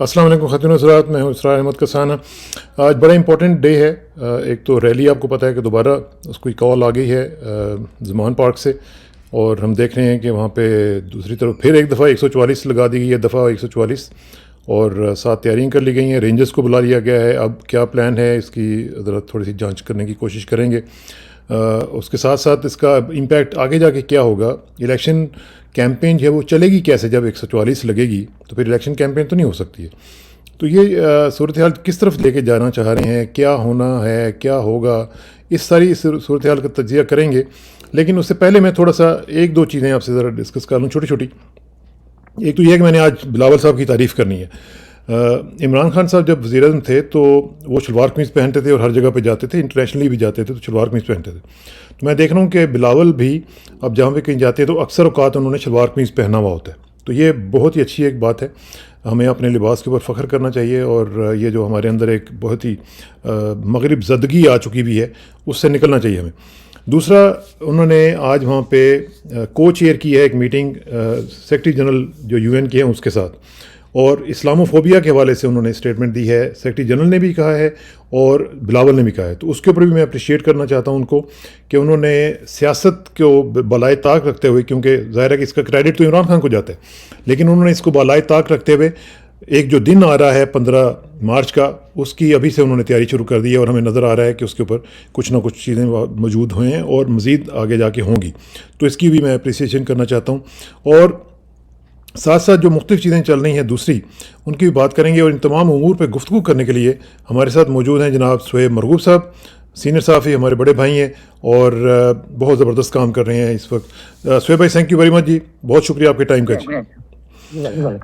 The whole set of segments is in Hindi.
अस्सलाम वालेकुम ख़ातिन हज़रात, मैं हूँ इसरार अहमद कसाना। आज बड़ा इंपॉर्टेंट डे है। एक तो रैली आपको पता है कि दोबारा उसकी कॉल आ गई है ज़मान पार्क से, और हम देख रहे हैं कि वहाँ पे दूसरी तरफ फिर एक दफ़ा 144 लगा दी गई है, दफ़ा 144, और साथ तैयारियाँ कर ली गई हैं। रेंजर्स को बुला लिया गया है। अब क्या प्लान है इसकी ज़रा थोड़ी सी जांच करने की कोशिश करेंगे। उसके साथ साथ इसका इम्पैक्ट आगे जाके क्या होगा, इलेक्शन कैंपेन जो है वो चलेगी कैसे। जब 144 लगेगी तो फिर इलेक्शन कैंपेन तो नहीं हो सकती है। तो ये सूरत हाल किस तरफ लेके जाना चाह रहे हैं, क्या होना है, क्या होगा, इस सारी सूरत हाल का तजिया करेंगे। लेकिन उससे पहले मैं थोड़ा सा एक दो चीज़ें आपसे ज़रा डिस्कस कर लूँ, छोटी छोटी। एक तो यह है कि मैंने आज बिलावल साहब की तारीफ़ करनी है। इमरान खान साहब जब वज़ीर आज़म थे तो वो शलवार कमीज़ पहनते थे और हर जगह पे जाते थे, इंटरनेशनली भी जाते थे तो शलवार कमीज़ पहनते थे। तो मैं देख रहा हूँ कि बिलावल भी अब जहाँ पे कहीं जाते हैं तो अक्सर औकात उन्होंने शलवार कमीज़ पहना हुआ होता है। तो ये बहुत ही अच्छी एक बात है। हमें अपने लिबास के ऊपर फ़ख्र करना चाहिए, और ये जो हमारे अंदर एक बहुत ही मगरिब ज़दगी आ चुकी भी है, उससे निकलना चाहिए हमें। दूसरा, उन्होंने आज वहाँ पे को चेयर की है एक मीटिंग सेक्रेटरी जनरल जो यूएन के हैं उसके साथ, और इस्लामोफोबिया के हवाले से उन्होंने स्टेटमेंट दी है। सेक्रेटरी जनरल ने भी कहा है और बिलावल ने भी कहा है। तो उसके ऊपर भी मैं अप्रिशिएट करना चाहता हूँ उनको कि उन्होंने सियासत को बलाए ताक रखते हुए, क्योंकि ज़ाहिर है कि इसका क्रेडिट तो इमरान खान को जाता है, लेकिन उन्होंने इसको बलाए ताक रखते हुए एक जो दिन आ रहा है 15 मार्च का, उसकी अभी से उन्होंने तैयारी शुरू कर दी है, और हमें नज़र आ रहा है कि उसके ऊपर कुछ ना कुछ चीज़ें मौजूद हुए हैं और मज़ीद आगे जाके होंगी। तो इसकी भी मैं अप्रिसिएशन करना चाहता हूँ। और साथ साथ जो मुख्तलिफ़ चीज़ें चल रही हैं दूसरी, उनकी भी बात करेंगे। और इन तमाम उमूर पर गुफ्तगू करने के लिए हमारे साथ मौजूद हैं जनाब शोएब मरगूब साहब, सीनियर साफ़ी, हमारे बड़े भाई हैं और बहुत ज़बरदस्त काम कर रहे हैं इस वक्त। शोएब भाई, थैंक यू वेरी मच जी, बहुत शुक्रिया आपके टाइम का जी।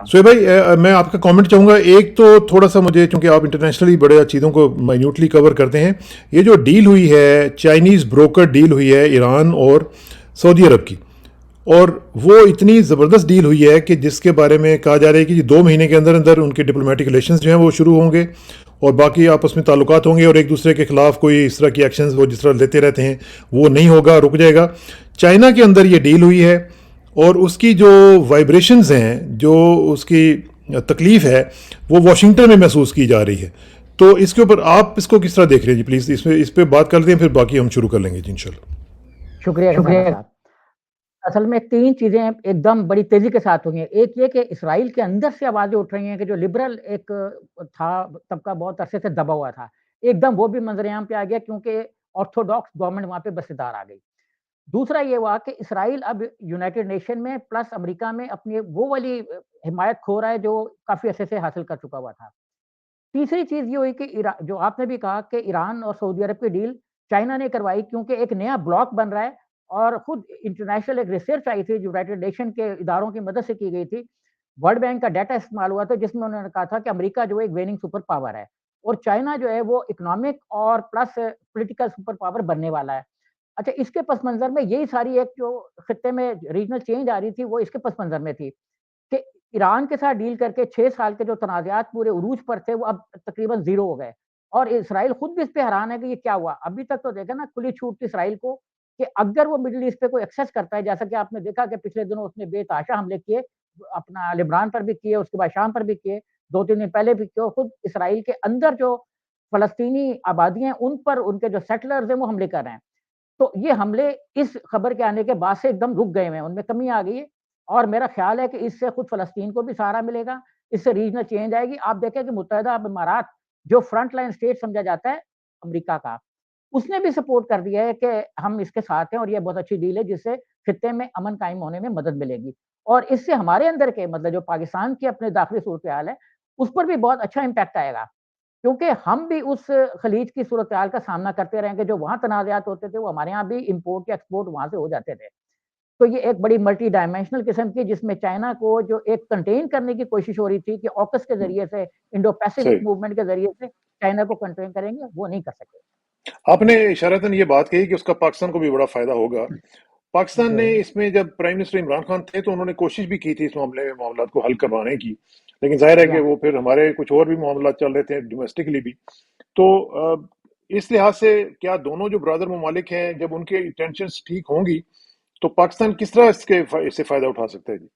शोएब भाई, मैं आपका कमेंट चाहूँगा। एक तो थोड़ा सा मुझे, चूँकि आप इंटरनेशनली बड़े चीज़ों को माइन्यूटली कवर करते हैं, ये जो डील हुई है, चाइनीज़ ब्रोकर डील हुई है ईरान और सऊदी अरब की, और वो इतनी ज़बरदस्त डील हुई है कि जिसके बारे में कहा जा रहा है कि 2 महीने के अंदर अंदर उनके डिप्लोमेटिक रिलेशंस जो हैं वो शुरू होंगे, और बाकी आपस में ताल्लुकात होंगे, और एक दूसरे के ख़िलाफ़ कोई इस तरह की एक्शंस वो जिस तरह लेते रहते हैं वो नहीं होगा, रुक जाएगा। चाइना के अंदर ये डील हुई है, और उसकी जो वाइब्रेशंस हैं, जो उसकी तकलीफ़ है, वो वाशिंगटन में महसूस की जा रही है। तो इसके ऊपर आप इसको किस तरह देख रहे हैं जी? प्लीज़ इस पर बात कर लेते हैं, फिर बाकी हम शुरू कर लेंगे जी इंशाल्लाह। शुक्रिया कसाना साहब। असल में 3 चीज़ें एकदम बड़ी तेज़ी के साथ हुई हैं। एक ये कि इज़राइल के अंदर से आवाज़ें उठ रही हैं कि जो लिबरल एक था तबका, बहुत अरसे से दबा हुआ था, एकदम वो भी मंज़र-ए-आम पे आ गया, क्योंकि ऑर्थोडॉक्स गवर्नमेंट वहाँ पे बसेदार आ गई। दूसरा ये हुआ कि इज़राइल अब यूनाइटेड नेशन में प्लस अमेरिका में अपनी वो वाली हिमायत खो रहा है जो काफ़ी अरसे से हासिल कर चुका हुआ था। तीसरी चीज़ ये हुई कि ईरा जो आपने भी कहा कि ईरान और सऊदी अरब की डील चाइना ने करवाई, क्योंकि एक नया ब्लॉक बन रहा है, और खुद इंटरनेशनल एक रिसर्च आई थी, यूनाइटेड नेशन के इदारों की मदद से की गई थी। वर्ल्ड बैंक का डाटा इस्तेमाल हुआ था, जिसमें उन्होंने कहा था कि अमेरिका जो है एक वेनिंग सुपर पावर है, और चाइना जो है वो इकोनॉमिक और प्लस पॉलिटिकल सुपर पावर बनने वाला है। अच्छा, इसके पस मंज़र में यही सारी एक जो खित्ते में रीजनल चेंज आ रही थी, वो इसके पस मंज़र में थी कि ईरान के साथ डील करके 6 साल के जो तनाज़ात पूरे उरूज पर थे, वो अब तकरीबन ज़ीरो हो गए, और इसराइल खुद भी इस पे हैरान है कि ये क्या हुआ? अभी तक तो देखा ना, खुली छूट थी इसराइल को कि अगर वो मिडल ईस्ट पे कोई एक्सेस करता है, जैसा कि आपने देखा कि पिछले दिनों उसने बेतहाशा हमले किए, अपना लिब्नान पर भी किए, उसके बाद शाम पर भी किए, 2-3 दिन पहले भी किए, और खुद इसराइल के अंदर जो फ़लस्तीनी आबादी हैं, उन पर उनके जो सेटलर्स हैं, वो हमले कर रहे हैं। तो ये हमले इस खबर के आने के बाद से एकदम रुक गए हैं, उनमें कमी आ गई है, और मेरा ख़्याल है कि इससे खुद फ़लस्तीन को भी सहारा मिलेगा, इससे रीजनल चेंज आएगी। आप देखें कि मुत्तहिदा अरब इमारात, जो फ्रंट लाइन स्टेट समझा जाता है अमेरिका का, उसने भी सपोर्ट कर दिया है कि हम इसके साथ हैं, और ये बहुत अच्छी डील है, जिससे खित्ते में अमन कायम होने में मदद मिलेगी। और इससे हमारे अंदर के मतलब जो पाकिस्तान की अपने दाखिली सूरत-ए-हाल है, उस पर भी बहुत अच्छा इम्पैक्ट आएगा। क्योंकि हम भी उस खलीज की सूरत-ए-हाल का सामना करते रहे हैं कि जो वहाँ तनाज़ात होते थे, वो हमारे यहाँ भी इम्पोर्ट या एक्सपोर्ट वहाँ से हो जाते थे। तो ये एक बड़ी मल्टी डायमेंशनल किस्म की, जिसमें चाइना को जो एक कंटेन करने की कोशिश हो रही थी कि ऑकस के ज़रिए से, इंडो पैसिफिक सही। मूवमेंट के ज़रिए से चाइना को कंटेन करेंगे, वो नहीं कर सके। आपने इशारतन ये बात कही कि उसका पाकिस्तान को भी बड़ा फायदा होगा। पाकिस्तान ने जी, इसमें, जब प्राइम मिनिस्टर इमरान खान थे तो उन्होंने कोशिश भी की थी इस मामले में मामलात को हल करवाने की, लेकिन जाहिर है कि या वो फिर हमारे कुछ और भी मामला चल रहे थे डोमेस्टिकली भी। तो इस लिहाज से क्या दोनों जो ब्रदर ममालिक हैं, जब उनके टेंशन्स ठीक होंगी तो पाकिस्तान किस तरह इससे फ़ायदा उठा सकता है जी?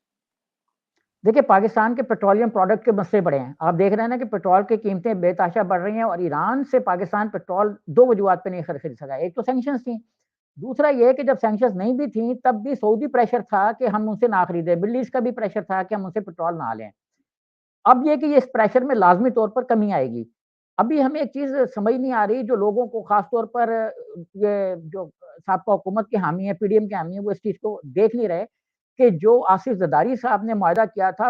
देखिए, पाकिस्तान के पेट्रोलियम प्रोडक्ट के मसले बड़े हैं। आप देख रहे हैं ना कि पेट्रोल की कीमतें बेतहाशा बढ़ रही हैं और ईरान से पाकिस्तान पेट्रोल 2 वजूहात पे नहीं खरीद सका। एक तो सैंक्शंस थी, दूसरा ये है कि जब सैंक्शंस नहीं भी थी, तब भी सऊदी प्रेशर था कि हम उनसे ना खरीदें, मिडल ईस्ट का भी प्रेशर था कि हम उनसे पेट्रोल ना लें। अब ये कि ये इस प्रेशर में लाज़मी तौर पर कमी आएगी। अभी हमें एक चीज़ समझ नहीं आ रही, जो लोगों को ख़ास तौर पर ये जो साबका हुकूमत के हामी हैं, पीडीएम के हामी हैं, वो इस चीज़ को देख नहीं रहे कि जो आसिफ ज़रदारी साहब ने मुआहदा किया था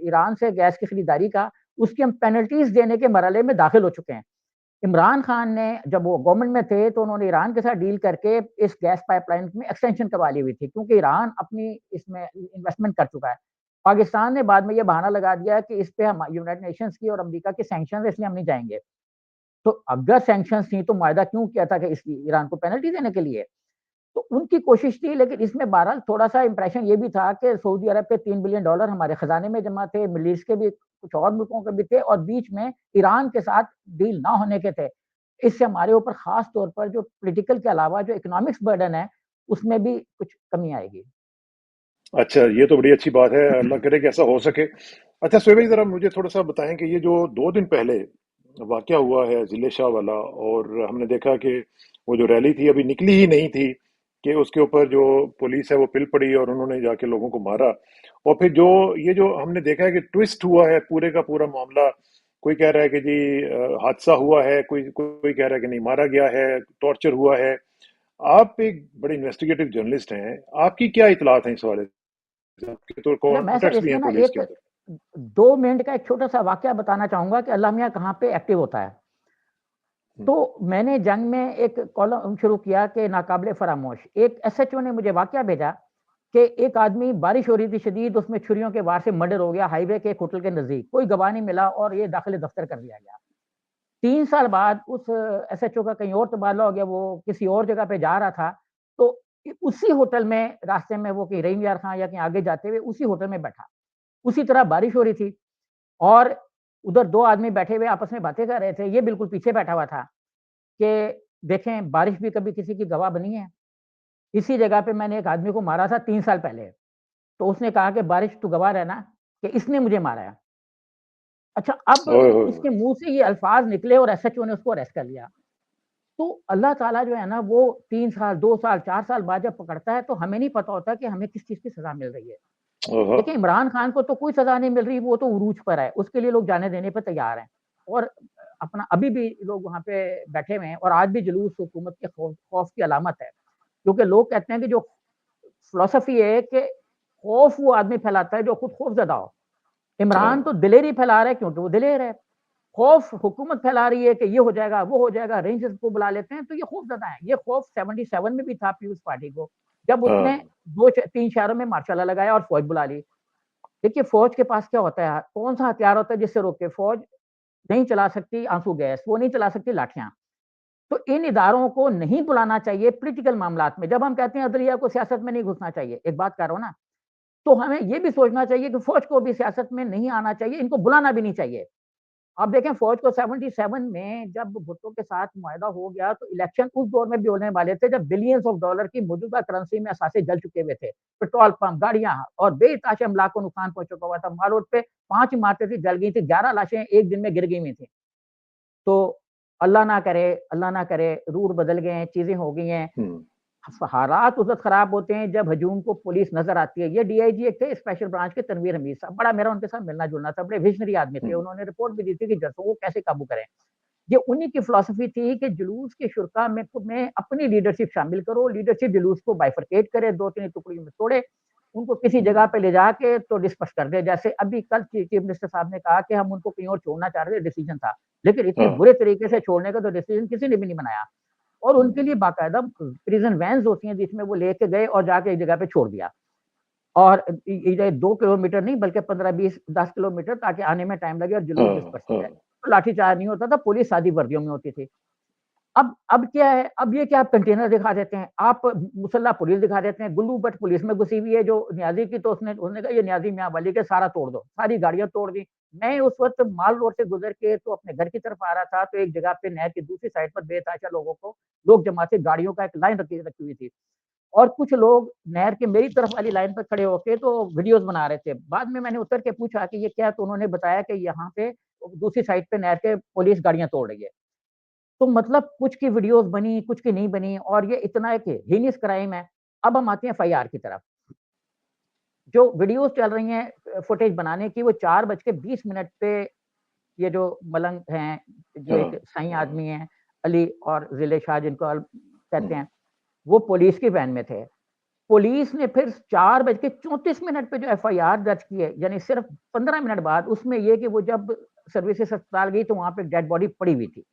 ईरान से गैस की खरीदारी का, उसकी हम पेनल्टीज़ देने के मरहले में दाखिल हो चुके हैं। इमरान खान ने जब वो गवर्नमेंट में थे, तो उन्होंने ईरान के साथ डील करके इस गैस पाइपलाइन में एक्सटेंशन करवा ली हुई थी, क्योंकि ईरान अपनी इसमें इन्वेस्टमेंट कर चुका है। पाकिस्तान ने बाद में ये बहाना लगा दिया कि इस पे हम यूनाइटेड नेशंस की और अमेरिका की सैंक्शंस है, इसलिए हम नहीं जाएँगे। तो अगर सैंक्शंस थी, तो मुआहदा क्यों किया था कि इसकी ईरान को पेनल्टी देने के लिए? तो उनकी कोशिश थी, लेकिन इसमें बहरहाल थोड़ा-सा इंप्रेशन ये भी था कि सऊदी अरब के $3 बिलियन हमारे खज़ाने में जमा थे, मिडल ईस्ट के भी कुछ और मुल्कों के भी थे और बीच में ईरान के साथ डील ना होने के थे। इससे हमारे ऊपर ख़ास तौर पर जो पॉलिटिकल के अलावा जो इकोनॉमिक्स बर्डन है, उसमें भी कुछ कमी आएगी। अच्छा, ये तो बड़ी अच्छी बात है, अल्लाह करे कि ऐसा हो सके। अच्छा शोएब भाई ज़रा मुझे थोड़ा-सा बताएँ कि ये जो 2 दिन पहले वाक़या हुआ है ज़िले शाह वाला और हमने देखा कि वो जो रैली थी अभी निकली ही नहीं थी कि उसके ऊपर जो पुलिस है वो पिल पड़ी और उन्होंने जाके लोगों को मारा। और फिर जो ये जो हमने देखा है कि ट्विस्ट हुआ है पूरे का पूरा मामला, कोई कह रहा है कि जी हादसा हुआ है, कोई कोई कह रहा है कि नहीं मारा गया है, टॉर्चर हुआ है। आप एक बड़े इन्वेस्टिगेटिव जर्नलिस्ट हैं, आपकी क्या इत्तलात हैं इस हवाले से? आपके तो अच्छा, मैं सर कॉन्टैक्ट्स भी हैं इसमें ना पुलिस एक के अंदर। 2 मिनट का एक छोटा-सा वाकया बताना चाहूँगा कि अल्लाह मियाँ कहाँ पे एक्टिव होता है। हुँ, तो मैंने जंग में एक कॉलम शुरू किया कि नाकाबिले फ़रामोश। एक एसएचओ ने मुझे वाकया भेजा कि एक आदमी बारिश हो रही थी शदीद, उसमें छुरियों के वार से मर्डर हो गया हाईवे के एक होटल के नज़दीक। कोई गवाह नहीं मिला और ये दाखिल दफ़्तर कर दिया गया। 3 साल बाद उस एसएचओ का कहीं और तबादला हो गया, वो किसी और जगह पे जा रहा था। तो उसी होटल में रास्ते में वो कहीं रहीम यार खां या कहीं आगे जाते हुए उसी होटल में बैठा। उसी तरह बारिश हो रही थी और उधर 2 आदमी बैठे हुए आपस में बातें कर रहे थे। ये बिल्कुल पीछे बैठा हुआ था कि देखें बारिश भी कभी किसी की गवाह बनी है। इसी जगह पे मैंने एक आदमी को मारा था 3 साल पहले। तो उसने कहा कि बारिश तू गवाह रहना कि इसने मुझे मारा है। अच्छा, अब ओए होए होए! इसके मुँह से ये अल्फ़ाज़ निकले और एसएचओ ने उसको अरेस्ट कर लिया। तो अल्लाह ताला जो है ना वो 3 साल, 2 साल, 4 साल बाद जब पकड़ता है तो हमें नहीं पता होता कि हमें किस चीज़ की सज़ा मिल रही है। ओहो! देखिए इमरान खान को तो कोई सज़ा नहीं मिल रही, वो तो उरूज पर है, उसके लिए लोग जानें देने पे तैयार हैं। और अपना अभी भी लोग वहाँ पे बैठे हुए हैं और आज भी जुलूस हुकूमत के खौफ की अलामत है। क्योंकि लोग कहते हैं कि जो फ़िलॉसफ़ी है कि खौफ वो आदमी फैलाता है जो खुद खौफ़ज़दा हो। इमरान तो हाँ, दिलेरी फैला रहा है क्योंकि वो दिलेर है। खौफ हुकूमत फैला रही है कि ये हो जाएगा, वो हो जाएगा, रेंजर्स को बुला लेते हैं, तो ये खौफ़ज़दा है। ये खौफ 77 में भी था पीपुल्स पार्टी को, जब उसने हाँ, 3 शहरों में मार्शल लॉ लगाया और फ़ौज बुला ली। देखिए फ़ौज के पास क्या होता है, कौन-सा हथियार होता है जिससे रोके? फ़ौज नहीं चला सकती आंसू गैस, वो नहीं चला सकती लाठियाँ। तो इन इदारों को नहीं बुलाना चाहिए पॉलिटिकल मामलात में। जब हम कहते हैं अदलिया को सियासत में नहीं घुसना चाहिए, एक बात कह रहा हूँ ना, तो हमें ये भी सोचना चाहिए कि फ़ौज को भी सियासत में नहीं आना चाहिए, इनको बुलाना भी नहीं चाहिए। आप देखें फ़ौज को 77 में जब भुट्टो के साथ मुआहदा हो गया, तो इलेक्शन उस दौर में भी होने वाले थे जब बिलियंस ऑफ डॉलर की मौजूदा करेंसी में असासे जल चुके हुए थे। पेट्रोल पंप, गाड़ियाँ और बेतहाशा अमलाक को नुकसान पहुँच चुका हुआ था। माल रोड पे 5 इमारतें थी, जल गई थी, 11 लाशें एक दिन में गिर गई हुई थी। तो अल्लाह ना करे, रूल बदल गए हैं, चीज़ें हो गई हैं। हुँ, हालात उस वक़्त ख़राब होते हैं जब हजूम को पुलिस नज़र आती है। ये डीआईजी एक थे स्पेशल ब्रांच के तनवीर हमीद साहब, बड़ा मेरा उनके साथ मिलना-जुलना था, बड़े विज़नरी आदमी थे। हुँ, उन्होंने रिपोर्ट भी दी थी कि जरसों को कैसे काबू करें। ये उन्हीं की फ़िलॉसफ़ी थी कि जुलूस के शुरा में अपनी लीडरशिप शामिल करो, लीडरशिप जुलूस को बाइफरकेट करे, 2-3 टुकड़ियों में तोड़े, उनको किसी हुँ, जगह पे ले जाके तो डिस्पर्स कर दे। जैसे अभी कल चीफ मिनिस्टर साहब ने कहा कि हम उनको कहीं और छोड़ना चाह रहे थे, डिसीज़न था। लेकिन इतने हाँ, बुरे तरीके से छोड़ने का तो डिसीज़न किसी ने भी नहीं बनाया और हुँ, उनके लिए बाकायदा प्रिज़न वैन्स होती हैं जिसमें वो लेके गए और जाके एक जगह पे छोड़ दिया। और ये 2 किलोमीटर नहीं बल्कि 15-20 10 किलोमीटर ताकि आने में टाइम लगे और जुलूस हाँ, डिस्पर्स हो जाए। हाँ, तो लाठीचार्ज नहीं होता था, पुलिस सादी वर्दियों में होती थी। अब क्या है, अब ये कि आप कंटेनर दिखा देते हैं, आप मुसल्लह पुलिस दिखा देते हैं, गुल्लू भट्ट पुलिस में घुसी हुई है जो नियाज़ी की तो उसने कहा ये नियाज़ी मियाँ वाली के सारा तोड़ दो, सारी गाड़ियाँ तोड़ दी। मैं उस वक़्त माल रोड से गुज़र के तो अपने घर की तरफ आ रहा था, तो एक जगह पे नहर की दूसरी साइड पर बेतहाशा लोग जमा थे, गाड़ियों का एक लाइन रखी रखी हुई थी। और कुछ लोग नहर के मेरी तरफ वाली लाइन पर खड़े होके तो वीडियोज़ बना रहे थे। बाद में मैंने उतर के पूछा कि ये क्या है? तो उन्होंने बताया कि यहाँ पे दूसरी साइड पे नहर के पुलिस गाड़ियाँ तोड़ रही है। तो मतलब कुछ की वीडियोज़ बनी, कुछ की नहीं बनी और ये इतना एक हीनियस क्राइम है। अब हम आते हैं एफआईआर की तरफ। जो वीडियोज़ चल रही हैं फुटेज बनाने की वो 4 बज के 20 मिनट पे ये जो मलंग हैं, जो हाँ। एक सही आदमी हैं, अली और ज़िले शाह जिनको कहते हुँ। हैं, वो पुलिस की वैन में थे। पुलिस ने फिर 4 बज के 34 मिनट पे जो एफआईआर दर्ज की है, यानी सिर्फ़ 15 मिनट बाद उसमें ये कि वो जब सर्विसेज़ अस्पताल गई तो वहाँ पे डेड बॉडी पड़ी हुई थी।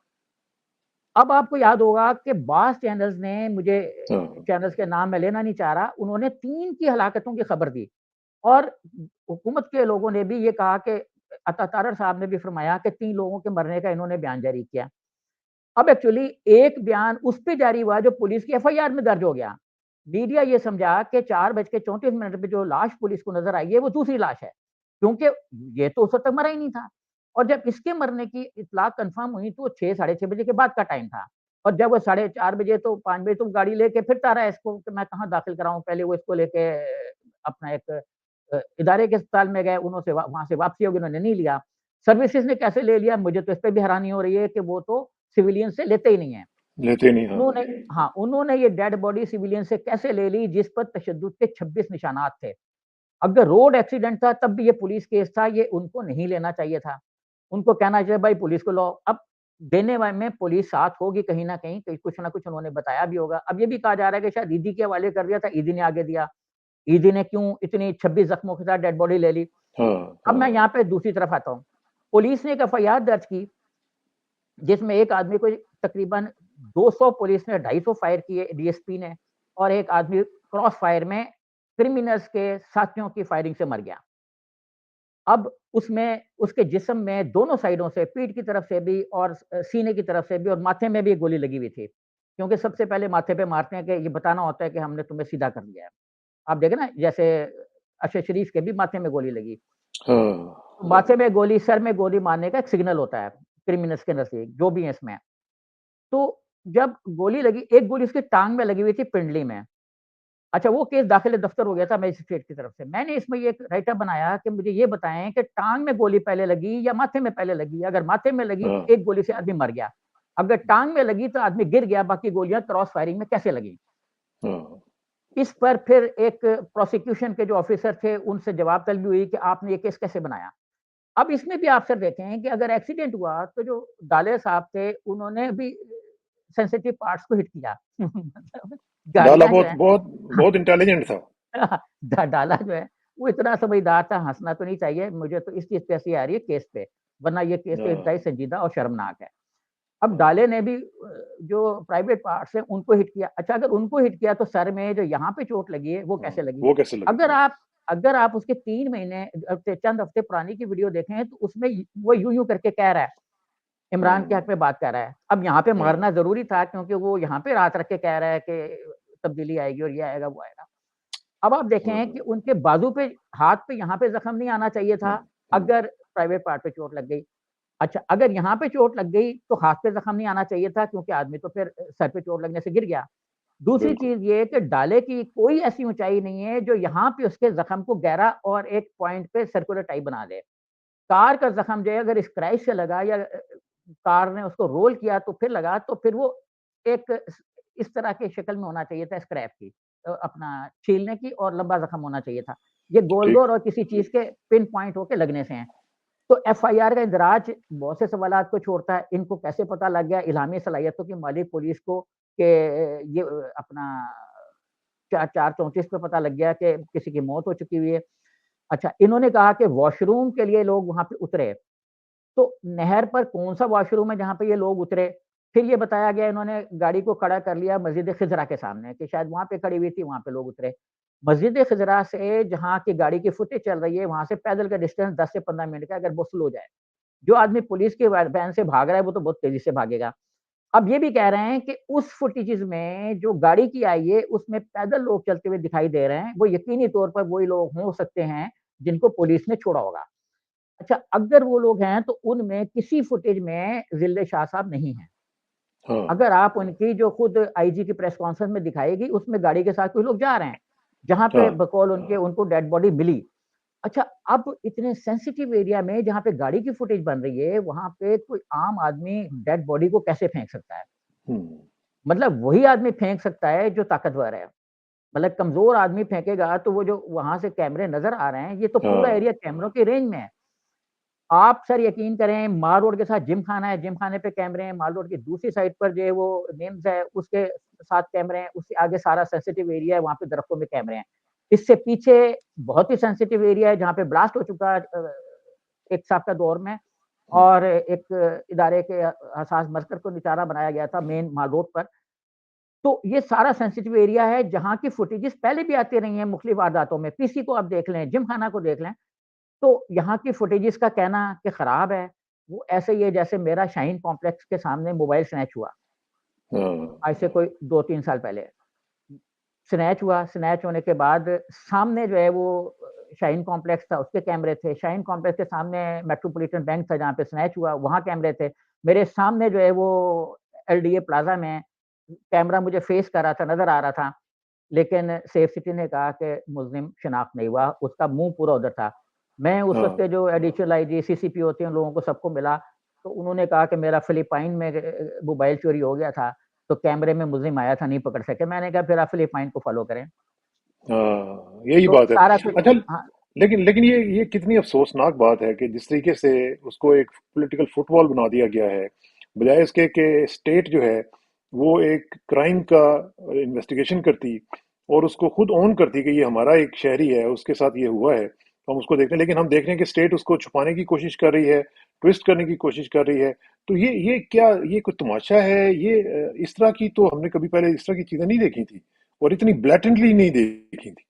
अब आपको याद होगा कि बाज़ चैनल्स ने मुझे हाँ। चैनल्स के नाम मैं लेना नहीं चाह रहा, उन्होंने 3 की हलाकतों की खबर दी और हुकूमत के लोगों ने भी ये कहा कि अता तारड़ साहब ने भी फरमाया कि 3 लोगों के मरने का इन्होंने बयान जारी किया। अब एक्चुअली एक बयान उस पे जारी हुआ जो पुलिस की एफआईआर में दर्ज हो गया। मीडिया ये समझा कि 4 बज के 34 मिनट पे जो लाश पुलिस को नज़र आई है वो दूसरी लाश है, क्योंकि ये तो उस वक़्त तक मरा ही नहीं था। और जब इसके मरने की इत्तला कन्फर्म हुई तो 6 साढ़े 6 बजे के बाद का टाइम था। और जब वो साढ़े 4 बजे तो 5 बजे तो गाड़ी लेके फिरता रहा इसको कि मैं कहाँ दाखिल कराऊँ, पहले वो इसको लेके अपना एक इदारे के अस्पताल में गए, उन्होंने वहाँ से वापसी होगी, उन्होंने नहीं लिया। सर्विसेज़ ने कैसे ले लिया मुझे तो इस पे भी हैरानी हो रही है कि वो तो सिविलियन से लेते ही नहीं है। लेते नहीं, हाँ। उन्होंने हाँ, उन्होंने ये डेड बॉडी सिविलियन से कैसे ले ली जिस पर तशद्दुद के 26 निशानात थे। अगर रोड एक्सीडेंट था तब भी ये पुलिस केस था, ये उनको नहीं लेना चाहिए था। उनको कहना चाहिए भाई पुलिस को लो। अब देने वा में पुलिस साथ होगी कहीं न कहीं, कहीं कुछ न कुछ उन्होंने बताया भी होगा। अब ये भी कहा जा रहा है कि शायद ईडी के हवाले कर दिया था, ईडी ने आगे दिया। ईडी ने क्यों इतनी 26 ज़ख्मों के साथ डेड बॉडी ले ली। हाँ, अब मैं हाँ। यहाँ पे दूसरी तरफ आता हूँ। पुलिस ने एक एफआईआर दर्ज की जिसमें एक आदमी को तकरीबन 200 पुलिस ने 250 फायर किए डीएसपी ने और एक आदमी क्रॉस फायर में क्रिमिनल्स के साथियों की फायरिंग से मर गया। अब उसमें उसके जिस्म में दोनों साइडों से पीठ की तरफ से भी और सीने की तरफ से भी और माथे में भी एक गोली लगी हुई थी। क्योंकि सबसे पहले माथे पे मारते हैं कि ये बताना होता है कि हमने तुम्हें सीधा कर दिया है। आप देखें ना जैसे अशर शरीफ के भी माथे में गोली लगी। हाँ, माथे में गोली, सर में गोली मारने का एक सिग्नल होता है, क्रिमिनल्स के नज़दीक, जो भी है इसमें। तो जब गोली लगी, एक गोली उसकी टाँग में लगी हुई थी पिंडली में। अच्छा वो केस दाखिल दफ्तर हो गया था मजिस्ट्रेट की तरफ से। मैंने इसमें ये एक राइट अप बनाया कि मुझे ये बताएँ कि टाँग में गोली पहले लगी या माथे में पहले लगी? अगर माथे में लगी तो हाँ, एक गोली से आदमी मर गया। अगर टाँग में लगी तो आदमी गिर गया, बाकी गोलियाँ क्रॉस फायरिंग में कैसे लगीं? हाँ। इस पर फिर एक प्रोसिक्यूशन के जो ऑफिसर थे, उनसे जवाब तलब हुई कि आपने ये केस कैसे बनाया? अब इसमें भी आप सर देखें कि अगर एक्सीडेंट हुआ तो जो डाले साहब थे उन्होंने भी सेंसिटिव पार्ट्स को हिट किया। मतलब डाला गाड़ियाँ जो बहुत हैं बहुत बहुत इंटेलिजेंट था। डाला जो है वो इतना समझदार था, हँसना तो नहीं चाहिए, मुझे तो इस चीज़ पे हँसी आ रही है केस पे, वरना ये केस तो इंतहाई हाँ, संजीदा और शर्मनाक है। अब हाँ, डाले ने भी जो प्राइवेट पार्ट्स हैं उनको हिट किया। अच्छा अगर उनको हिट किया तो सर में जो यहाँ पे चोट लगी है वो कैसे हाँ। लगी? वो कैसे लगी? अगर आप अगर आप उसके 3 महीने चंद हफ्ते पुरानी की वीडियो देखें तो उसमें वो यूँ-यूँ करके कह रहा है, इमरान के हक हुँ, में बात कर रहा है। अब यहाँ पे हाँ, मारना ज़रूरी था क्योंकि वो यहाँ पे हाथ रख के कह रहा है कि तब्दीली आएगी और ये आएगा, वो आएगा। अब आप देखें कि हाँ, उनके बाजू पे हाथ पे यहाँ पे ज़ख्म नहीं आना चाहिए हुँ, था, हुँ। अगर प्राइवेट पार्ट पे चोट लग गई। अच्छा, अगर यहाँ पे चोट लग गई, तो हाथ पे ज़ख्म नहीं आना चाहिए था क्योंकि आदमी तो फिर सर पे चोट लगने से गिर गया। दूसरी बिल्कुल। चीज़ ये कि डाले की कोई ऐसी ऊँचाई नहीं है जो यहाँ पे उसके ज़ख्म को गहरा और एक पॉइंट पे सर्कुलर टाइप बना दे। कार का ज़ख्म जो है अगर स्क्रैच से लगा या कार ने उसको रोल किया तो फिर लगा, तो फिर वो एक इस तरह की शक्ल में होना चाहिए था स्क्रैप की अपना छीलने की और लंबा ज़ख्म होना चाहिए था। ये ठीक। गोल-गोल और किसी चीज़ के पिन पॉइंट होके लगने से हैं। तो एफआईआर का इंदराज बहुत से सवालात को छोड़ता है, इनको कैसे पता लग गया इल्हामी सलाहियतों की मालिक पुलिस को कि ये अपना 4-34 पे पता लग गया कि किसी की मौत हो चुकी हुई है। अच्छा, इन्होंने कहा कि वॉशरूम के लिए लोग वहाँ पे उतरे, तो नहर पर कौन-सा वॉशरूम है जहाँ पे ये लोग उतरे? फिर ये बताया गया इन्होंने गाड़ी को खड़ा कर लिया मस्जिद खिज़रा के सामने कि शायद वहाँ पे खड़ी हुई थी, वहाँ पे लोग उतरे। मस्जिद खिज़रा से जहाँ की गाड़ी की फुटेज चल रही है, वहाँ से पैदल का डिस्टेंस 10 से 15 मिनट का है अगर वो स्लो जाए। जो आदमी पुलिस के वैन से भाग रहा है, वो तो बहुत तेज़ी से भागेगा। अब ये भी कह रहे हैं कि उस फुटेजेज़ में जो गाड़ी की आई है, उसमें पैदल लोग चलते हुए दिखाई दे रहे हैं। वो यकीनी तौर पर वही लोग हो सकते हैं, जिनको पुलिस ने छोड़ा होगा। अच्छा, अगर वो लोग हैं, तो उनमें किसी फुटेज में ज़िल्ले शाह साहब नहीं हैं। हाँ, अगर आप उनकी जो खुद आईजी की प्रेस कॉन्फ्रेंस में दिखाएगी, उसमें गाड़ी के साथ कुछ लोग जा रहे हैं, जहाँ पे हाँ, बकौल उनके उनको डेड बॉडी मिली। अच्छा, अब इतने सेंसिटिव एरिया में जहाँ पे गाड़ी की फुटेज बन रही है, वहाँ पे कोई आम आदमी डेड बॉडी को कैसे फेंक सकता है? हुँ, मतलब वही आदमी फेंक सकता है जो ताकतवर है। मतलब कमज़ोर आदमी फेंकेगा तो वो जो वहाँ से कैमरे नज़र आ रहे हैं, ये तो पूरा हाँ, एरिया कैमरों की रेंज में है। आप सर यकीन करें माल रोड के साथ जिमखाना है, जिमखाने पे कैमरे हैं, माल रोड की दूसरी साइड पर जो है वो निम्स है, उसके साथ कैमरे हैं, उससे आगे सारा सेंसिटिव एरिया है, वहाँ पे दरख्तों में कैमरे हैं। इससे पीछे बहुत ही सेंसिटिव एरिया है जहाँ पे ब्लास्ट हो चुका है एक साल का दौर में हुँ, और एक इदारे के हसास मरकज़ को निशाना बनाया गया था मेन माल रोड पर। तो ये सारा सेंसिटिव एरिया है जहाँ की फुटेजेस पहले भी आती रही हैं मुख्तलिफ वारदातों में। पीसी को आप देख लें, जिमखाना को देख लें, तो यहाँ की फुटेजेस का कहना कि खराब है, वो ऐसे ही है जैसे मेरा शाहीन कॉम्प्लेक्स के सामने मोबाइल स्नैच हुआ, हाँ, आज से कोई 2-3 साल पहले। स्नैच हुआ, स्नैच होने के बाद सामने जो है वो शाहीन कॉम्प्लेक्स था, उसके कैमरे थे। शाहीन कॉम्प्लेक्स के सामने मेट्रोपॉलिटन बैंक था जहाँ पे स्नैच हुआ, वहाँ कैमरे थे। मेरे सामने जो है वो एलडीए प्लाज़ा में कैमरा मुझे फेस कर रहा था, नज़र आ रहा था। लेकिन सेफ सिटी ने कहा कि मुज़लिम शिनाख्त नहीं हुआ, उसका मुँह पूरा उधर था। मैं उस वक़्त हाँ, के जो एडिशनल आईजी, सीसीपी होते हैं, उन लोगों को सबको मिला, तो उन्होंने कहा कि मेरा फ़िलिपाइन में मोबाइल चोरी हो गया था, तो कैमरे में मुज़लिम आया था, नहीं पकड़ सके। मैंने कहा फिर आप फ़िलिपाइन को फ़ॉलो करें। हाँ, यही तो बात है। सारा कुछ अच्छा, हाँ, लेकिन लेकिन ये कितनी अफ़सोसनाक बात है कि जिस तरीके से उसको एक पॉलिटिकल फुटबॉल बना दिया गया है, बजाय इसके कि स्टेट जो है, वो एक क्राइम का इन्वेस्टिगेशन करती और उसको खुद ओन करती कि ये हमारा एक शहरी है, उसके साथ ये हुआ है, तो हम उसको देखते हैं। लेकिन हम देख रहे हैं कि स्टेट उसको छुपाने की कोशिश कर रही है, ट्विस्ट करने की कोशिश कर रही है। तो ये क्या, ये कोई तमाशा है? ये इस तरह की तो हमने कभी पहले इस तरह की चीज़ें नहीं देखी थी और इतनी ब्लैटेंटली नहीं देखी थी।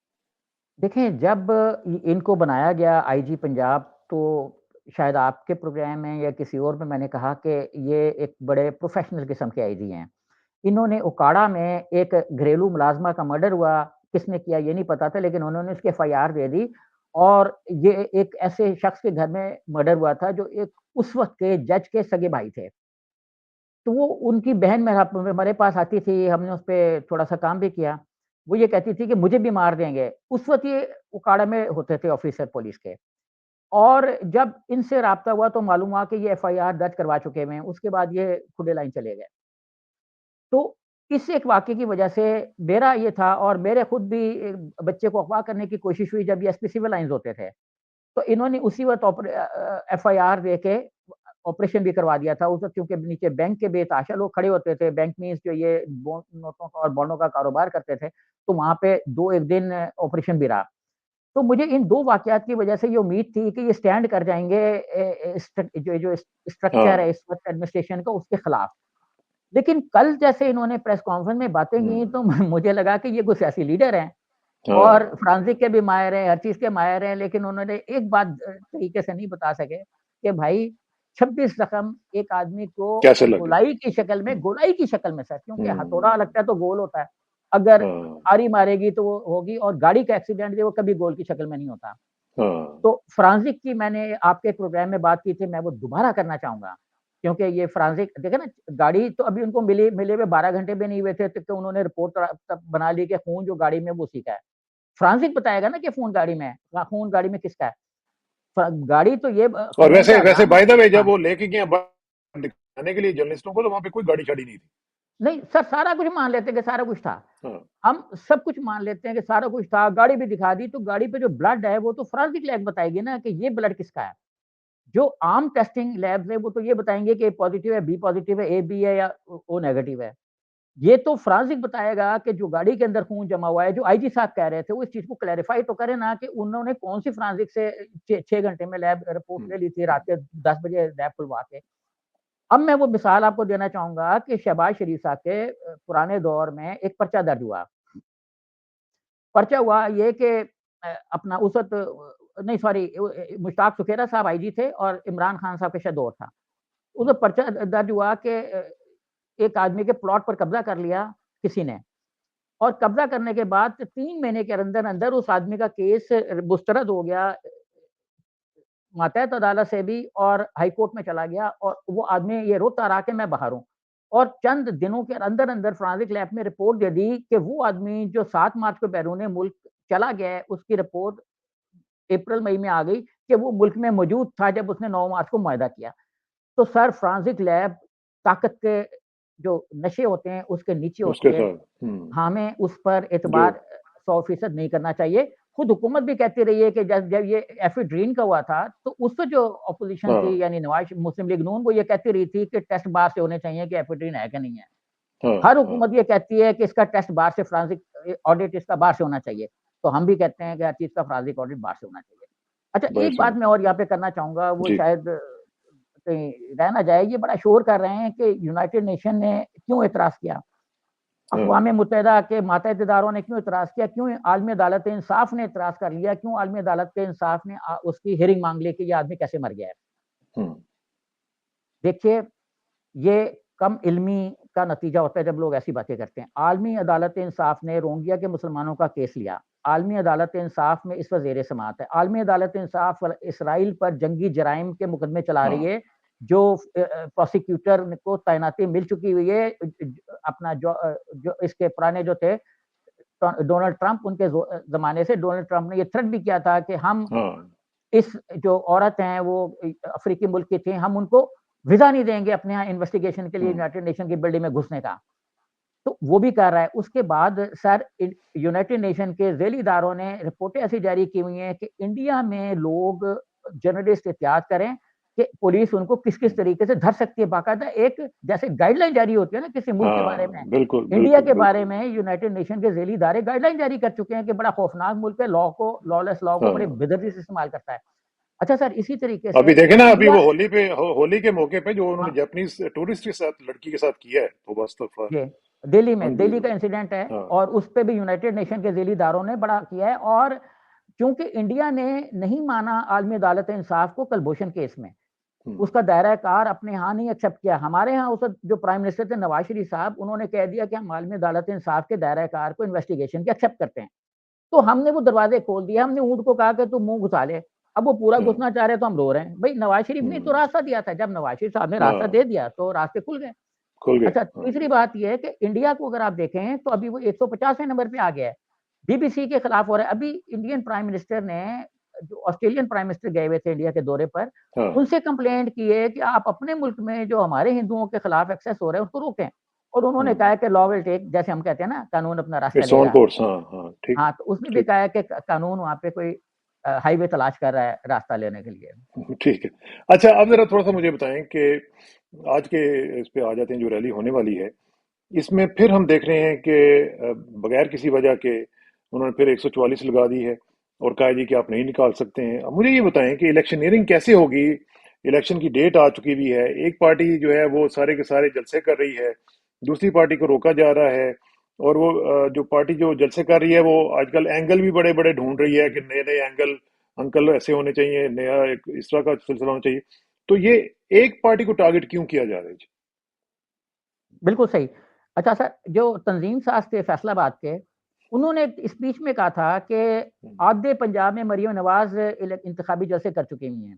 देखें जब इनको बनाया गया आईजी पंजाब तो शायद आपके प्रोग्राम में या किसी और में मैंने कहा कि ये एक बड़े प्रोफ़ेशनल किस्म के आईजी हैं। इन्होंने उकाड़ा में एक घरेलू मुलाज़मा का मर्डर हुआ, किसने किया ये नहीं पता था लेकिन उन्होंने उसकी एफआईआर दे दी और ये एक ऐसे शख्स के घर में मर्डर हुआ था जो एक उस वक़्त के जज के सगे भाई थे। तो वो उनकी बहन मेरे पास आती थी, हमने उसपे थोड़ा-सा काम भी किया। वो ये कहती थी कि मुझे भी मार देंगे। उस वक़्त ये उकाड़ा में होते थे ऑफ़िसर पुलिस के और जब इनसे राब्ता हुआ तो मालूम हुआ कि ये एफआईआर दर्ज करवा चुके हुए हैं। उसके बाद ये खुले लाइन चले गए। तो इस एक वाक़ये की वजह से मेरा ये था और मेरे खुद भी बच्चे को अगवा करने की कोशिश हुई जब ये एसपी सिविल लाइन्स होते थे। तो इन्होंने उसी वक़्त एफआईआर देके ऑपरेशन भी करवा दिया था। उस वक़्त क्योंकि नीचे बैंक के बेतहाशा लोग खड़े होते थे। बैंक मीन्स जो ये नोटों का और बॉन्डों का कारोबार करते थे, तो वहाँ पे 2-1 दिन ऑपरेशन भी रहा। तो मुझे इन 2 वाक़यात की वजह से ये उम्मीद थी कि ये स्टैंड कर जाएँगे जो स्ट्रक्चर है हाँ, इस वक़्त एडमिनिस्ट्रेशन का उसके खिलाफ। लेकिन कल जैसे इन्होंने प्रेस कॉन्फ्रेंस में बातें हुँ, की तो मुझे लगा कि ये कोई सियासी लीडर हैं और हाँ, फोरेंसिक के भी माहिर हैं, हर चीज़ के माहिर हैं, लेकिन उन्होंने एक बात तरीके से नहीं बता सके कि भाई 26 ज़ख्म एक आदमी को कैसे लगे? हुँ, गोलाई की शक्ल में सर क्योंकि हथौड़ा हुँ, लगता है तो गोल होता है। अगर हाँ, आरी मारेगी तो वो होगी और गाड़ी का एक्सीडेंट जो है वो कभी गोल की शक्ल में नहीं होता। हाँ, तो फोरेंसिक की मैंने आपके प्रोग्राम में बात की थी, मैं वो दोबारा करना चाहूँगा। क्योंकि ये फोरेंसिक देखिए ना गाड़ी तो अभी उनको मिले हुए 12 घंटे भी नहीं हुए थे, तो उन्होंने रिपोर्ट तब बना ली कि खून जो गाड़ी में है वो उसी का है। फोरेंसिक बताएगा ना कि खून गाड़ी में है, खून गाड़ी में किसका है। फ गाड़ी तो ये और खून वैसे का वैसे रंग बाय द वे जब हाँ। वो लेके गए बाहर दिखाने के लिए जर्नलिस्टों को, तो वहाँ पे कोई गाड़ी-शाड़ी नहीं थी। नहीं सर सारा कुछ मान लेते हैं कि सारा कुछ था। हाँ, हम सब कुछ मान लेते हैं कि सारा कुछ था, गाड़ी भी दिखा दी, तो गाड़ी पे जो ब्लड है वो तो फोरेंसिक लैब बताएगी ना कि ये ब्लड किसका है। जो आम टेस्टिंग लैब्स है वो तो ये बताएँगे कि ए पॉज़िटिव है, बी पॉज़िटिव है, ए बी है या ओ नेगेटिव है। ये तो फोरेंसिक बताएगा कि जो गाड़ी के अंदर खून जमा हुआ है, जो आईजी साहब कह रहे थे, वो इस चीज़ को क्लैरिफ़ाई तो करें ना कि उन्होंने कौन-सी फोरेंसिक से 6 घंटे में लैब रिपोर्ट हुँ, ले ली थी रात के 10 बजे लैब खुलवा के। अब मैं वो मिसाल आपको देना चाहूँगा कि शहबाज शरीफ साहब के पुराने दौर में एक पर्चा दर्ज हुआ। पर्चा हुआ ये कि अपना उस वक़्त नहीं सॉरी मुश्ताक सुखेरा साहब आईजी थे और इमरान खान साहब का शायद दौर था। उस वक़्त पर्चा दर्ज हुआ कि एक आदमी के प्लॉट पर कब्ज़ा कर लिया किसी ने और कब्ज़ा करने के बाद 3 महीने के अंदर-अंदर उस आदमी का केस मुस्तरद हो गया मातहत अदालत से भी और हाई कोर्ट में चला गया और वो आदमी ये रोता रहा कि मैं बाहर हूँ। और चंद दिनों के अंदर-अंदर फोरेंसिक लैब ने रिपोर्ट दे दी कि वो आदमी जो 7 मार्च को बैरून मुल्क चला गया है, उसकी रिपोर्ट अप्रैल-मई में आ गई कि वो मुल्क में मौजूद था जब उसने 9 मार्च को मुआहदा किया। तो सर फोरेंसिक लैब ताकत के जो नशे होते हैं, उसके नीचे होती उसके है। साथ हमें उस पर जो एतबार 100% नहीं करना चाहिए। खुद हुकूमत भी कहती रही है कि जब जब ये एफिड्रीन का हुआ था, तो उस पे जो अपोज़िशन हाँ, थी यानी नवाज़ मुस्लिम लीग नून वो ये कहती रही थी कि टेस्ट बाहर से होने चाहिए कि एफिड्रीन है कि नहीं है। हाँ, हर हाँ, हुकूमत ये कहती है कि इसका टेस्ट बाहर से फोरेंसिक ऑडिट इसका बाहर से होना चाहिए। तो हम भी कहते हैं कि हर चीज़ का फोरेंसिक ऑडिट बाहर से होना चाहिए। अच्छा बाहर एक से बात मैं और यहाँ पे करना चाहूँगा वो जी, शायद कहीं रह ना जाए, ये बड़ा शोर कर रहे हैं कि यूनाइटेड नेशन ने क्यों एतराज़ किया? हाँ, अक़वाम मुत्तहिदा के मातहत इदारों ने क्यों एतराज़ किया? क्यों आलमी अदालत इंसाफ़ ने एतराज़ कर लिया? क्यों आलमी अदालत के इंसाफ़ ने उसकी हियरिंग माँग ली कि ये आदमी कैसे मर गया है? हुँ, देखिए, ये कम इल्मी का नतीजा होता है जब लोग ऐसी बातें करते हैं। आलमी अदालत इंसाफ़ ने रोहिंग्या के मुसलमानों का केस लिया। आलमी अदालत इंसाफ़ में इस वक़्त ज़ेर-ए-समाअत है। आलमी अदालत इंसाफ़ इसराइल पर जंगी जराइम के मुकदमे चला रही हाँ, है, जो प्रोसिक्यूटर को तैनाती मिल चुकी हुई है। अपना जो इसके पुराने जो थे डोनाल्ड ट्रंप उनके ज़माने से डोनाल्ड ट्रंप ने ये थ्रेट भी किया था कि हम हाँ, इस जो औरत हैं वो अफ्रीकी मुल्क की थी, हम उनको वीज़ा नहीं देंगे अपने यहाँ इन्वेस्टिगेशन के लिए हुँ, यूनाइटेड नेशन की बिल्डिंग में घुसने का। तो वो भी कर रहा है। उसके बाद सर यूनाइटेड नेशन के ज़ैली इदारों ने रिपोर्टें ऐसी जारी की हुई हैं कि इंडिया में लोग जर्नलिस्ट एहतियात करें कि पुलिस उनको किस-किस हुँ, तरीके से धर सकती है। बाकायदा एक जैसे गाइडलाइन जारी होती है ना किसी मुल्क के बारे हाँ, में, बिल्कुल, इंडिया बिल्कुल, के बारे बिल्कुल, में यूनाइटेड नेशन के ज़ैली इदारे गाइडलाइन जारी कर चुके हैं कि बड़ा खौफनाक मुल्क है, लॉलेस लॉ को बड़े हाँ। बेदर्दी से इस्तेमाल करता है। अच्छा सर इसी तरीके अभी से देखे ना, अभी इंडिया वो होली पे होली के मौके पे जो उन्होंने हाँ, जापानीज़ टूरिस्ट के साथ लड़की के साथ किया है, तौबा इस्तग़फ़ार, ये दिल्ली का अनबिलीवेबल। इंसिडेंट है हाँ, और उस पे भी यूनाइटेड नेशन के ज़ैली इदारों ने बड़ा किया है और चूँकि इंडिया ने नहीं माना आलमी अदालत इंसाफ को कुलभूषण केस में, हुँ, उसका दायरा-ए-कार अपने यहाँ नहीं एक्सेप्ट किया। हमारे यहाँ उस वक़्त जो प्राइम मिनिस्टर थे नवाज़ शरीफ साहब, उन्होंने कह दिया कि हम आलमी अदालत इंसाफ के दायरा-ए-कार को इन्वेस्टिगेशन के एक्सेप्ट करते हैं। तो हमने वो दरवाज़े खोल दिए, हमने ऊँट को कहा कि तू मुँह घुसा ले। अब वो पूरा हाँ, घुसना चाह रहे हैं तो हम रो रहे हैं। भई नवाज़ शरीफ ने तो हुँ, रास्ता दिया था, जब नवाज़ शरीफ साहब ने रास्ता हाँ, दे दिया तो रास्ते खुल गए। खुल गए, अच्छा, हाँ, तीसरी बात ये है कि इंडिया को अगर आप देखें तो अभी वो 150वें नंबर पे आ गया है। बीबीसी के खिलाफ हो रहा है। अभी इंडियन प्राइम मिनिस्टर ने जो ऑस्ट्रेलियन प्राइम मिनिस्टर गए हुए थे इंडिया के दौरे पर, हाँ, उनसे कंप्लेंट की है कि आप अपने मुल्क में जो हमारे हिंदुओं के खिलाफ एक्सेस हो रहे हैं उसको रोकें। और उन्होंने हुँ, कहा है कि लॉ विल टेक जैसे हम कहते हैं ना कानून अपना रास्ता इट्स ऑन लेगा। कोर्स, हाँ, हाँ, ठीक, हाँ, तो उसने भी ठीक, कहा है कि कानून वहाँ पे कोई हाईवे तलाश कर रहा है रास्ता लेने के लिए। ठीक है। अच्छा, अब ज़रा थोड़ा-सा मुझे बताएँ कि आज के इस पे आ जाते हैं जो रैली होने वाली है, इसमें फिर हम देख रहे हैं कि बगैर किसी वजह के उन्होंने फिर 144 लगा दी है और कहा है जी कि आप नहीं निकाल सकते हैं। अब मुझे ये बताएँ कि इलेक्शनियरिंग कैसे होगी? इलेक्शन की डेट आ चुकी हुई है, एक पार्टी जो है वो सारे के सारे जलसे कर रही है, दूसरी पार्टी को रोका जा रहा है और वो जो पार्टी जो जलसे कर रही है वो आजकल एंगल भी बड़े-बड़े ढूँढ रही है कि नए-नए एंगल, अंकल ऐसे होने चाहिए, नया एक इस तरह का सिलसिला होना चाहिए। तो ये एक पार्टी को टारगेट क्यों किया जा रहा है जी? बिल्कुल सही। अच्छा सर, जो तंज़ीम साज़ थे फैसलाबाद के, उन्होंने एक स्पीच में कहा था कि हुँ, आधे पंजाब में मरीम नवाज़ इंतखाबी जलसे कर चुकी हुई हैं।